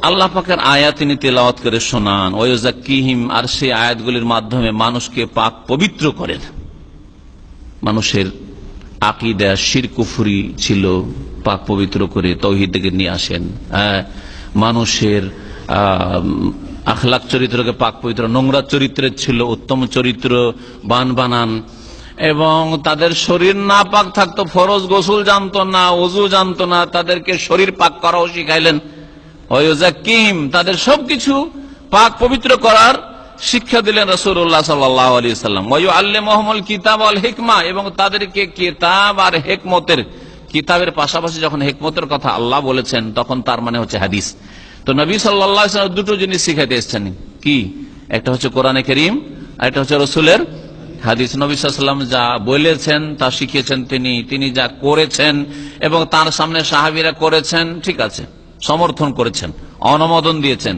আল্লাহ পাকের আয়াত তিনি তেলাওয়াত করে শোনান, ওয়ায়ুযাক্কিহিম, আর সেই আয়াতগুলির মাধ্যমে মানুষকে পাক পবিত্র করেন। মানুষের আকীদা শিরক কুফরি ছিল, পাক পবিত্র করে তাওহীদ থেকে নিয়ে আসেন। মানুষের আখলাক চরিত্রকে পাক পবিত্র, নোংরা চরিত্রের ছিল উত্তম চরিত্র বানান, এবং তাদের শরীর না পাক থাকতো, ফরজ গোসল জানতো না, ওযু জানতো না, তাদেরকে শরীর পাক করাও শিখাইলেন। ওয়ায়ুযাক্কিহিম, তাদের সবকিছু পাক পবিত্র করার শিক্ষা দিলেন রাসূলুল্লাহ সাল্লাল্লাহু আলাইহি ওয়াসাল্লাম। ওয়ায়ুআল্লিমুহুমুল কিতাব ওয়াল হিকমা, এবং তাদেরকে কিতাব আর হিকমতের, কিতাবের পাশাপাশি যখন হিকমতের কথা আল্লাহ বলেছেন তখন তার মানে হচ্ছে হাদিস। তো নবী সাল্লাল্লাহু আলাইহি ওয়াসাল্লাম দুটো জিনিস শিখাইতে এসেছেন, কি? একটা হচ্ছে কোরআনে কারীম, আর একটা হচ্ছে রাসূলের হাদিস। নবী সাল্লাল্লাহু আলাইহি ওয়াসাল্লাম যা বলেছেন তা শিখিয়েছেন তিনি যা করেছেন এবং তার সামনে সাহাবীরা করেছেন, ঠিক আছে, সমর্থন করেছেন, অনুমোদন দিয়েছেন।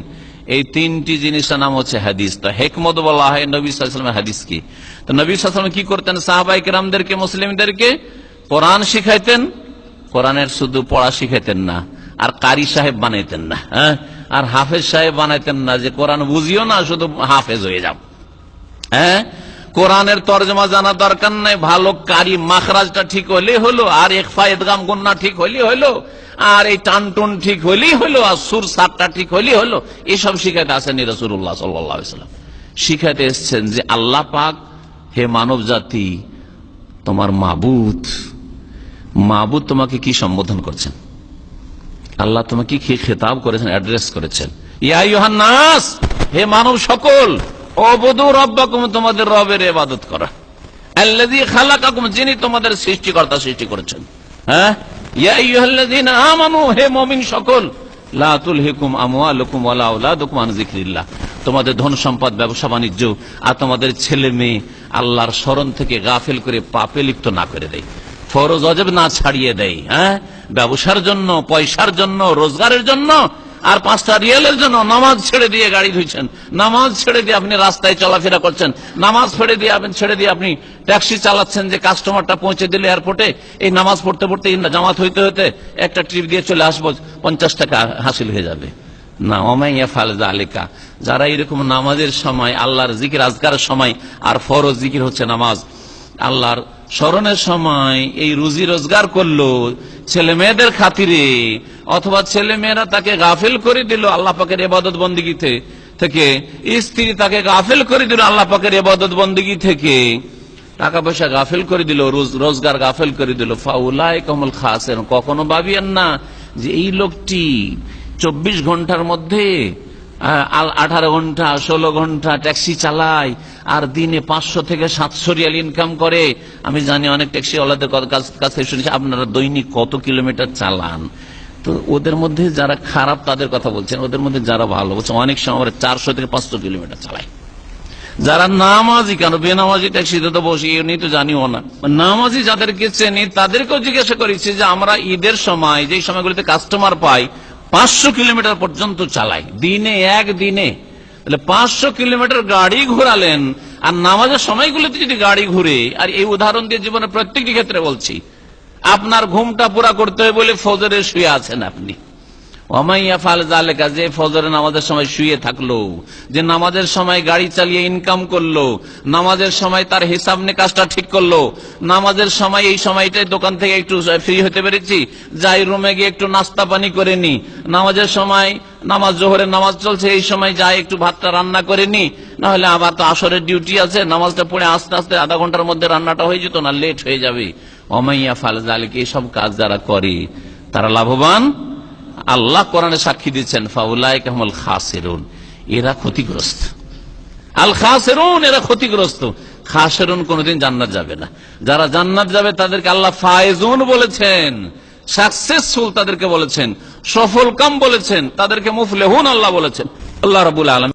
এই তিনটি জিনিসের নাম হচ্ছে হাদিস। তো হিকমত বলা হয় নবী সাল্লাল্লাহু আলাইহি ওয়াসাল্লামের হাদিস কি? তো নবী সাল্লাল্লাহু আলাইহি ওয়াসাল্লাম কি করতেন? সাহাবায়ে কেরামদেরকে, মুসলিমদেরকে কোরআন শিখাইতেন। কোরআনের শুধু পড়া শিখাইতেন না, আর কারি সাহেব বানাইতেন না, আর হাফেজ সাহেব বানাইতেন না, যে কোরআন বুঝিও না শুধু হাফেজ হয়ে যাও। কোরআনের তরজমা জানা দরকার নাই, ভালো কারি মাখরাজটা ঠিক হইলেই হলো, আর ইখফা ইদগাম গুন্না ঠিক হইলেই হলো, আর এই টানটুন ঠিক হইলেই হলো, আর সুর সাতটা ঠিক হইলেই হলো। এসব শিখাইতে আসেননি রাসূলুল্লাহ সাল্লাল্লাহু আলাইহি ওয়াসাল্লাম। শিখাইতে এসেছেন যে আল্লাহ পাক, হে মানব জাতি, তোমার মাবুদ তোমাকে কি সম্বোধন করছেন, আল্লাহ তোমাকে কি খেতাব করেছেন, অ্যাড্রেস করেছেন। ইয়া আইয়ুহান নাস, হে মানব সকল, উবুদু রাব্বাকুম, তোমাদের রবের ইবাদত করা। আল্লাযী খালাকাকুম, যিনি তোমাদের সৃষ্টিকর্তা, সৃষ্টি করেছেন। ইয়া আইয়ুহাল্লাযীনা আমানু, হে মুমিন সকল, লা তুলহিকুম আমওয়ালুকুম ওয়ালা আওলাদুকুম আন যিকরিল্লাহ, তোমাদের ধন সম্পদ, ব্যবসা বাণিজ্য আর তোমাদের ছেলে মেয়ে আল্লাহর স্মরণ থেকে গাফিল করে পাপে লিপ্ত না করে দেয়, ফরজ ওয়াজিব না ছাড়িয়ে দেয়। ব্যবসার জন্য, পয়সার জন্য, রোজগারের জন্য, আর 5টা রিয়ালের জন্য নামাজ ছেড়ে দিয়ে গাড়ি ধুইছেন, নামাজ ছেড়ে দিয়ে আপনি রাস্তায় চলাফেরা করছেন, নামাজ ছেড়ে দিয়ে আপনি ট্যাক্সি চালাচ্ছেন, যে কাস্টমারটা পৌঁছে দিলে এয়ারপোর্টে, এই নামাজ পড়তে পড়তে, জামাত হইতে হইতে একটা ট্রিপ দিয়ে চলে আসবো, 50 টাকা হাসিল হয়ে যাবে না। ওমাই ইয়াফআল যালিকা, যারা এরকম নামাজের সময়, আল্লাহর জিকির আজকারের সময়, আর ফরজ জিকির হচ্ছে নামাজ, আল্লাহর স্মরণের সময় এই রুজি রোজগার করলো ছেলে মেয়েদের খাতিরে, অথবা ছেলে মেয়েরা তাকে গাফিল করে দিল আল্লাহ পাকের ইবাদত বন্দেগী থেকে, স্ত্রী তাকে গাফিল করে দিল আল্লাহ পাকের ইবাদত বন্দেগী থেকে, টাকা পয়সা গাফিল করে দিল, রোজগার গাফিল করে দিল, ফাউলাইকা হুমুল খাসিরুন, কখনো ভাবিয়েন না যে এই লোকটি 24 ঘন্টার মধ্যে 18 ঘন্টা 16 ঘন্টা ট্যাক্সি চালায়, আর দিনে 500 থেকে 700 রিয়াল ইনকাম করে। আমি জানি অনেক ট্যাক্সিওয়ালাদের কাছ থেকে শুনেছি, আপনারা দৈনিক কত কিলোমিটার চালান। তো ওদের মধ্যে যারা খারাপ তাদের কথা বলছেন, ওদের মধ্যে যারা ভালো বলছে অনেক সময় 400 থেকে 500 কিলোমিটার চালায়। যারা নামাজি, কেন বেনামাজি ট্যাক্সিতে তো বসি, এমনি তো জানিও না, নামাজি যাদেরকে চেনি তাদেরকেও জিজ্ঞাসা করেছি যে আমরা ঈদের সময়, যে সময়গুলিতে কাস্টমার পাই, 500 কিলোমিটার পর্যন্ত চালাই দিনে, একদিনে। 500 কিলোমিটার গাড়ি ঘোরালেন, আর নামাজের সময়গুলোতে যদি গাড়ি ঘুরে, আর এই উদাহরণ দিয়ে জীবনের প্রত্যেকটি ক্ষেত্রে বলছি, আপনার ঘুমটা পুরা করতে হবে বলে ফজরে শুয়ে আছেন আপনি, ওমাই ইয়াফআল যালিকা, যে ফজরের নামাজের সময় শুয়ে থাকলো, যে নামাজের সময় গাড়ি চালিয়ে ইনকাম করলো, নামাজের সময় তার হিসাব নিকাশটা ঠিক করলো, নামাজের সময় এই সময়টাই দোকান থেকে একটু ফ্রি হতে পেরেছি, যাই রুমে গিয়ে একটু নাস্তা পানি করে নি, নামাজের সময়, নামাজ জোহরের নামাজ চলছে, এই সময় যাই একটু ভাতটা রান্না করে নি, না হলে আবার তো আসরের ডিউটি আছে, নামাজটা পড়ে আস্তে আস্তে আধা ঘন্টার মধ্যে রান্নাটা হয়ে যেত না, লেট হয়ে যাবে। ওমাই ইয়াফআল যালিকা, এইসব কাজ যারা করে তারা লাভবান। আল্লাহ কোরআনে সাক্ষী দিচ্ছেন, ফাউলাইকা হুমুল খাসিরুন, এরা ক্ষতিগ্রস্ত। আল খাসিরুন, এরা ক্ষতিগ্রস্ত। খাসিরুন কোনদিন জান্নাত যাবে না। যারা জান্নাত যাবে তাদেরকে আল্লাহ ফায়েজুন বলেছেন, সাকসেসফুল তাদেরকে বলেছেন, সফল কাম বলেছেন, তাদেরকে মুফলিহুন আল্লাহ বলেছেন। আল্লাহ রাব্বুল আলামিন